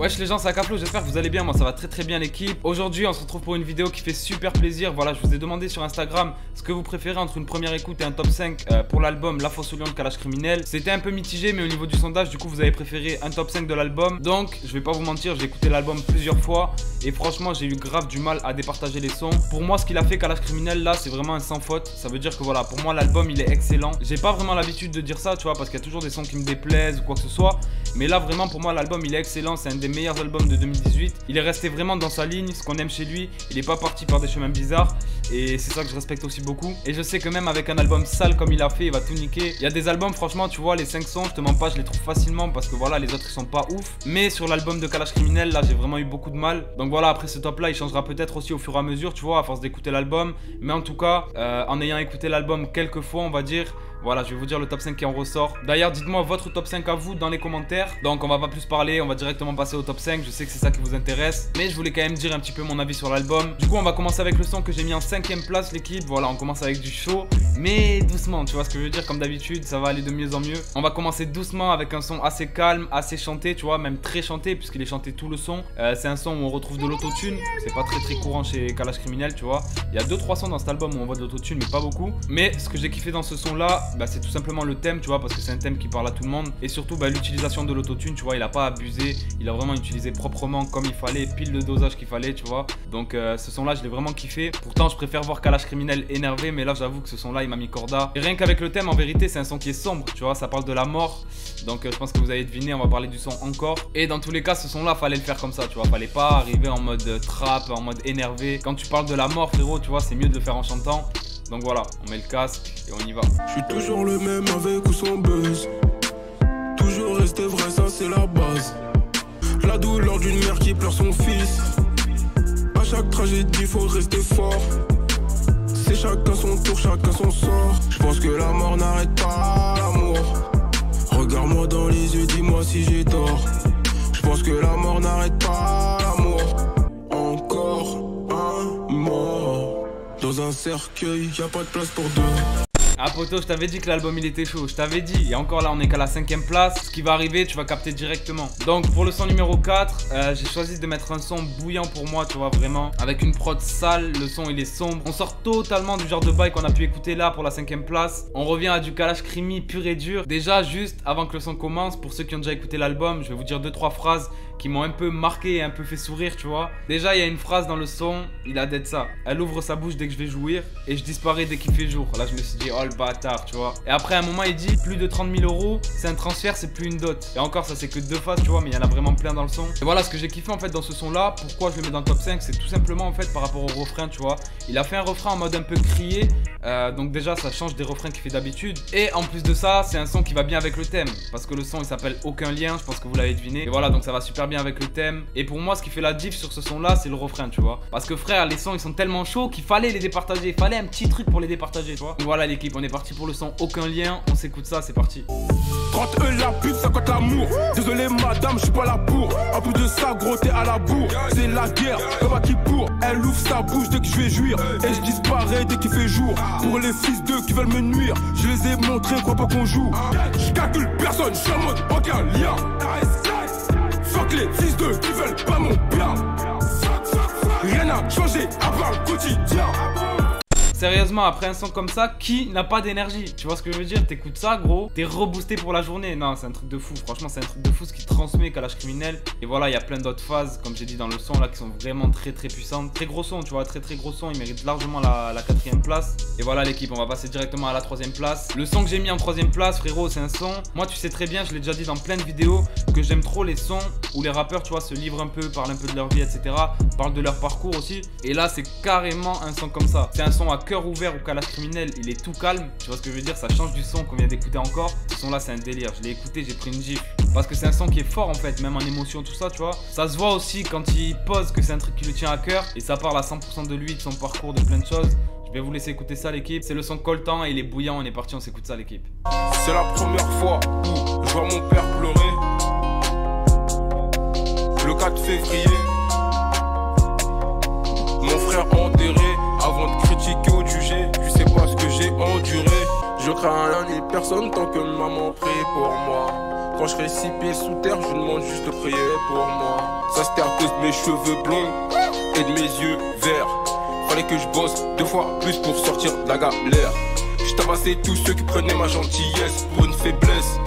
Wesh les gens, c'est Akaflo, j'espère que vous allez bien, moi ça va très bien l'équipe. Aujourd'hui on se retrouve pour une vidéo qui fait super plaisir. Voilà, je vous ai demandé sur Instagram ce que vous préférez entre une première écoute et un top 5 pour l'album La Fosse aux Lions de Kalash Criminel. C'était un peu mitigé, mais au niveau du sondage, du coup vous avez préféré un top 5 de l'album. Donc je vais pas vous mentir, j'ai écouté l'album plusieurs fois et franchement j'ai eu grave du mal à départager les sons. Pour moi ce qu'il a fait Kalash Criminel là, c'est vraiment un sans faute. Ça veut dire que voilà, pour moi l'album il est excellent. J'ai pas vraiment l'habitude de dire ça, tu vois, parce qu'il y a toujours des sons qui me déplaisent ou quoi que ce soit. Mais là vraiment pour moi l'album il est excellent, c'est un des meilleurs albums de 2018. Il est resté vraiment dans sa ligne, ce qu'on aime chez lui. Il est pas parti par des chemins bizarres et c'est ça que je respecte aussi beaucoup. Et je sais que même avec un album sale comme il a fait, il va tout niquer. Il y a des albums franchement, tu vois, les 5 sons, je te mens pas, je les trouve facilement parce que voilà, les autres ils sont pas ouf. Mais sur l'album de Kalash Criminel, là j'ai vraiment eu beaucoup de mal. Donc voilà, après ce top là il changera peut-être aussi au fur et à mesure, tu vois, à force d'écouter l'album. Mais en tout cas, en ayant écouté l'album quelques fois, on va dire, voilà, je vais vous dire le top 5 qui en ressort. D'ailleurs, dites-moi votre top 5 à vous dans les commentaires. Donc on va pas plus parler, on va directement passer au top 5. Je sais que c'est ça qui vous intéresse, mais je voulais quand même dire un petit peu mon avis sur l'album. Du coup on va commencer avec le son que j'ai mis en 5ème place l'équipe. Voilà, on commence avec du chaud, mais doucement, tu vois ce que je veux dire. Comme d'habitude, ça va aller de mieux en mieux. On va commencer doucement avec un son assez calme, assez chanté, tu vois, même très chanté puisqu'il est chanté tout le son. C'est un son où on retrouve de l'autotune. C'est pas très courant chez Kalash Criminel, tu vois. Il y a 2-3 sons dans cet album où on voit de l'autotune, mais pas beaucoup. Mais ce que j'ai kiffé dans ce son là, c'est tout simplement le thème, tu vois, parce que c'est un thème qui parle à tout le monde. Et surtout l'utilisation de l'autotune, tu vois, il a pas abusé, il a vraiment utilisé proprement comme il fallait, pile le dosage qu'il fallait, tu vois. Donc ce son là je l'ai vraiment kiffé. Pourtant je préfère voir Kalash Criminel énervé, mais là j'avoue que ce son là il m'a mis corda. Et rien qu'avec le thème, en vérité c'est un son qui est sombre, tu vois, ça parle de la mort. Donc je pense que vous avez deviné, on va parler du son encore. Et dans tous les cas ce son là fallait le faire comme ça, tu vois, fallait pas arriver en mode trap, en mode énervé. Quand tu parles de la mort frérot, tu vois, c'est mieux de le faire en chantant. Donc voilà, on met le casque et on y va. Je suis toujours le même avec ou sans buzz. Toujours rester vrai, ça c'est la base. La douleur d'une mère qui pleure son fils. À chaque tragédie faut rester fort. C'est chacun son tour, chacun son sort. Je pense que la mort n'arrête pas l'amour. Regarde-moi dans les yeux, dis-moi si j'ai tort. Je pense que la mort n'arrête pas l'amour. Encore un mort. Dans un cercueil, y a pas de place pour deux. Ah poto, je t'avais dit que l'album il était chaud, je t'avais dit. Et encore là on est qu'à la 5ème place. Ce qui va arriver tu vas capter directement. Donc pour le son numéro 4, j'ai choisi de mettre un son bouillant pour moi, tu vois, vraiment. Avec une prod sale, le son il est sombre. On sort totalement du genre de bail qu'on a pu écouter là pour la 5ème place. On revient à du Kalash Crimi pur et dur. Déjà juste avant que le son commence, pour ceux qui ont déjà écouté l'album, je vais vous dire 2-3 phrases qui m'ont un peu marqué et un peu fait sourire, tu vois. Déjà il y a une phrase dans le son, il a d'être ça. Elle ouvre sa bouche dès que je vais jouir et je disparais dès qu'il fait jour. Là je me suis dit oh le bâtard, tu vois. Et après à un moment il dit plus de 30 000 €, c'est un transfert, c'est plus une dot. Et encore ça c'est que 2 phases, tu vois, mais il y en a vraiment plein dans le son. Et voilà ce que j'ai kiffé en fait dans ce son là. Pourquoi je le mets dans le top 5, c'est tout simplement en fait par rapport au refrain, tu vois. Il a fait un refrain en mode un peu crié, donc déjà ça change des refrains qu'il fait d'habitude. Et en plus de ça c'est un son qui va bien avec le thème, parce que le son il s'appelle Aucun Lien, je pense que vous l'avez deviné. Et voilà, donc ça va super bien avec le thème. Et pour moi ce qui fait la diff sur ce son là c'est le refrain, tu vois. Parce que frère les sons ils sont tellement chauds qu'il fallait les départager, il fallait un petit truc pour les départager, tu vois. Donc voilà l'équipe, on est parti pour le son Aucun Lien, on s'écoute ça, c'est parti. 30 la pute, 50 l'amour. Désolé madame, je suis pas là pour. En plus de ça, gros t'es à la bourre. C'est la guerre, comme à qui pour. Elle ouvre sa bouche dès que je vais jouir. Et je disparais dès qu'il fait jour. Pour les fils d'eux qui veulent me nuire, je les ai montrés, crois pas qu'on joue. Je calcule personne, je suis en mode aucun lien. Fuck les fils d'eux qui veulent pas mon bien. Rien n'a changé à part le quotidien. Sérieusement, après un son comme ça, qui n'a pas d'énergie? Tu vois ce que je veux dire? T'écoutes ça, gros, t'es reboosté pour la journée. Non, c'est un truc de fou. Franchement, c'est un truc de fou ce qui transmet Kalash Criminel. Et voilà, il y a plein d'autres phases, comme j'ai dit dans le son là, qui sont vraiment très puissantes. Très gros son, tu vois, très gros son. Il mérite largement la 4ème place. Et voilà l'équipe, on va passer directement à la 3ème place. Le son que j'ai mis en 3ème place, frérot, c'est un son. Moi, tu sais très bien, je l'ai déjà dit dans plein de vidéos, que j'aime trop les sons où les rappeurs, tu vois, se livrent un peu, parlent un peu de leur vie, etc. Parlent de leur parcours aussi. Et là, c'est carrément un son comme ça. C'est un son à cœur ouvert où Kalash Criminel il est tout calme, tu vois ce que je veux dire, ça change du son qu'on vient d'écouter encore. Ce son là c'est un délire, je l'ai écouté, j'ai pris une gifle. Parce que c'est un son qui est fort en fait, même en émotion tout ça, tu vois. Ça se voit aussi quand il pose que c'est un truc qui le tient à cœur. Et ça parle à 100% de lui, de son parcours, de plein de choses. Je vais vous laisser écouter ça l'équipe. C'est le son coltant et il est bouillant, on est parti, on s'écoute ça l'équipe. C'est la première fois où je vois mon père pleurer. Le 4 février, mon frère enterré. Avant de critiquer ou de juger, tu sais pas ce que j'ai enduré. Je crains rien ni personne tant que maman prie pour moi. Quand je serai 6 pieds sous terre, je demande juste de prier pour moi. mes cheveux blonds et de mes yeux verts. Fallait que je bosse 2 fois plus pour sortir de la galère. Je tabassais tous ceux qui prenaient ma gentillesse pour une faiblesse.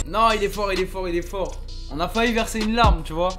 Non, il est fort, il est fort, il est fort. On a failli verser une larme, tu vois.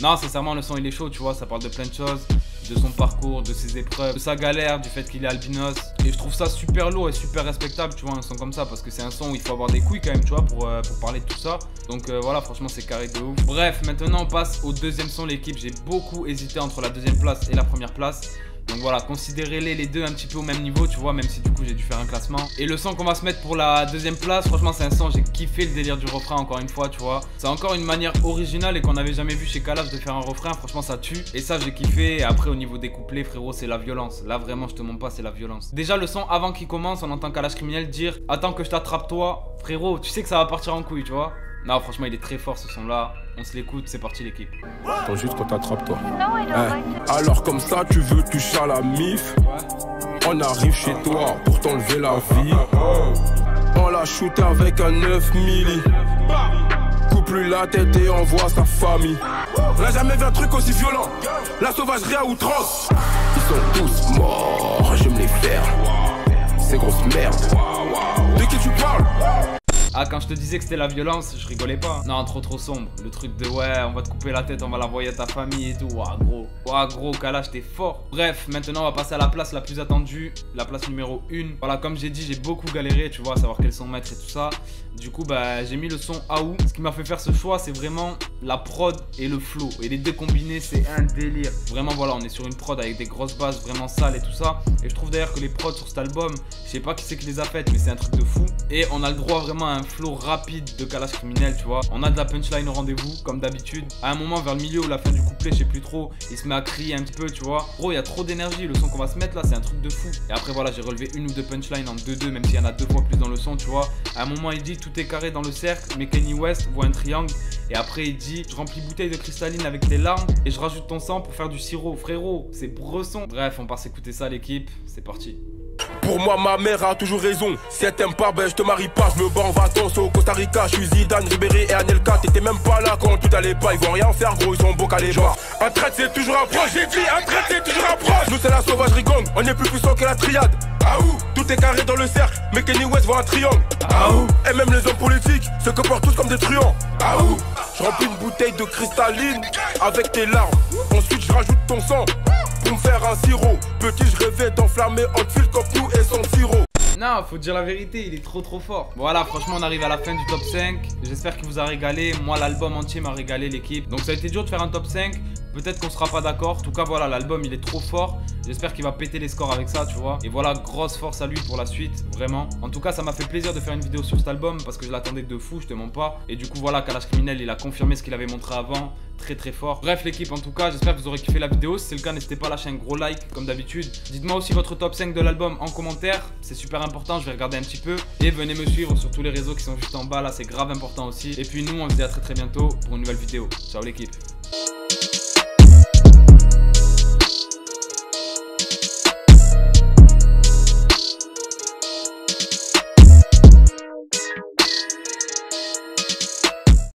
Non, sincèrement, le son il est chaud, tu vois. Ça parle de plein de choses, de son parcours, de ses épreuves, de sa galère, du fait qu'il est albinos. Et je trouve ça super lourd et super respectable, tu vois, un son comme ça. Parce que c'est un son où il faut avoir des couilles quand même, tu vois, pour parler de tout ça. Donc voilà, franchement, c'est carré de ouf. Bref, maintenant on passe au deuxième son, l'équipe. J'ai beaucoup hésité entre la deuxième place et la première place. Donc voilà, considérez-les les deux un petit peu au même niveau, tu vois, même si du coup j'ai dû faire un classement. Et le son qu'on va se mettre pour la deuxième place, franchement c'est un son, j'ai kiffé le délire du refrain encore une fois, tu vois. C'est encore une manière originale et qu'on n'avait jamais vu chez Kalash de faire un refrain, franchement ça tue. Et ça j'ai kiffé, et après au niveau des couplets, frérot, c'est la violence. Là vraiment, je te montre pas, c'est la violence. Déjà le son, avant qu'il commence, on entend Kalash Criminel dire « Attends que je t'attrape toi », frérot, tu sais que ça va partir en couille, tu vois. Non, franchement, il est très fort ce son-là. On se l'écoute, c'est parti l'équipe. Attends juste qu'on t'attrape toi. Alors comme ça, tu veux toucher à la mif. On arrive chez toi pour t'enlever la vie. On l'a shooté avec un 9 milli. Coupe-lui la tête et envoie sa famille. On n'a jamais vu un truc aussi violent. La sauvagerie à outrance. Ils sont tous morts, je me les faire. Ces grosses merdes. De qui tu parles? Ah, quand je te disais que c'était la violence, je rigolais pas. Non, trop sombre. Le truc de ouais, on va te couper la tête, on va l'envoyer à ta famille et tout. Ouah, gros. Ouah, gros, Kalash, t'es fort. Bref, maintenant on va passer à la place la plus attendue, la place numéro 1. Voilà, comme j'ai dit, j'ai beaucoup galéré, tu vois, à savoir quel son mettre et tout ça. Du coup, bah, j'ai mis le son Aou. Ce qui m'a fait faire ce choix, c'est vraiment la prod et le flow. Et les deux combinés, c'est un délire. Vraiment, voilà, on est sur une prod avec des grosses bases vraiment sales et tout ça. Et je trouve d'ailleurs que les prods sur cet album, je sais pas qui c'est qui les a faites, mais c'est un truc de fou. Et on a le droit vraiment à un flow rapide de Kalash Criminel, tu vois. On a de la punchline au rendez-vous, comme d'habitude. À un moment, vers le milieu ou la fin du couplet, je sais plus trop, il se met à crier un petit peu, tu vois. Gros, il y a trop d'énergie. Le son qu'on va se mettre là, c'est un truc de fou. Et après, voilà, j'ai relevé une ou deux punchlines en 2-2, même s'il y en a 2 fois plus dans le son, tu vois. À un moment, il dit tout est carré dans le cercle, mais Kanye West voit un triangle. Et après, il dit je remplis bouteille de cristalline avec tes larmes et je rajoute ton sang pour faire du sirop. Frérot, c'est bresson. Bref, on part s'écouter ça, l'équipe. C'est parti. Pour moi, ma mère a toujours raison. Si elle t'aime pas, ben je te marie pas. Je me bats en vacances au Costa Rica. Je suis Zidane, Ribéry et Anelka. T'étais même pas là quand tout allait pas. Ils vont rien faire, gros, ils sont beaux qu'à les bas. Un traite, c'est toujours un proche. J'ai dit, un traite, c'est toujours un proche. Nous, c'est la sauvagerie gang. On est plus puissant que la triade. Ah ouh, tout est carré dans le cercle. Mais Kanye West voit un triangle. Ah ouh, et même les hommes politiques se comportent tous comme des truands. Ah ouh, je remplis une bouteille de cristalline avec tes larmes. Ensuite, je rajoute ton sang pour me faire un sirop. Petit, je rêvais d'enflammer Hotfield comme nous et son sirop. Non, faut dire la vérité, il est trop fort. Voilà, franchement, on arrive à la fin du top 5. J'espère qu'il vous a régalé. Moi, l'album entier m'a régalé, l'équipe. Donc ça a été dur de faire un top 5. Peut-être qu'on sera pas d'accord. En tout cas, voilà, l'album, il est trop fort. J'espère qu'il va péter les scores avec ça, tu vois. Et voilà, grosse force à lui pour la suite, vraiment. En tout cas, ça m'a fait plaisir de faire une vidéo sur cet album parce que je l'attendais de fou, je te mens pas. Et du coup, voilà, Kalash Criminel, il a confirmé ce qu'il avait montré avant. Très fort. Bref, l'équipe, en tout cas, j'espère que vous aurez kiffé la vidéo. Si c'est le cas, n'hésitez pas à lâcher un gros like, comme d'habitude. Dites-moi aussi votre top 5 de l'album en commentaire. C'est super important, je vais regarder un petit peu. Et venez me suivre sur tous les réseaux qui sont juste en bas, là, c'est grave important aussi. Et puis nous, on se dit à très bientôt pour une nouvelle vidéo. Ciao l'équipe.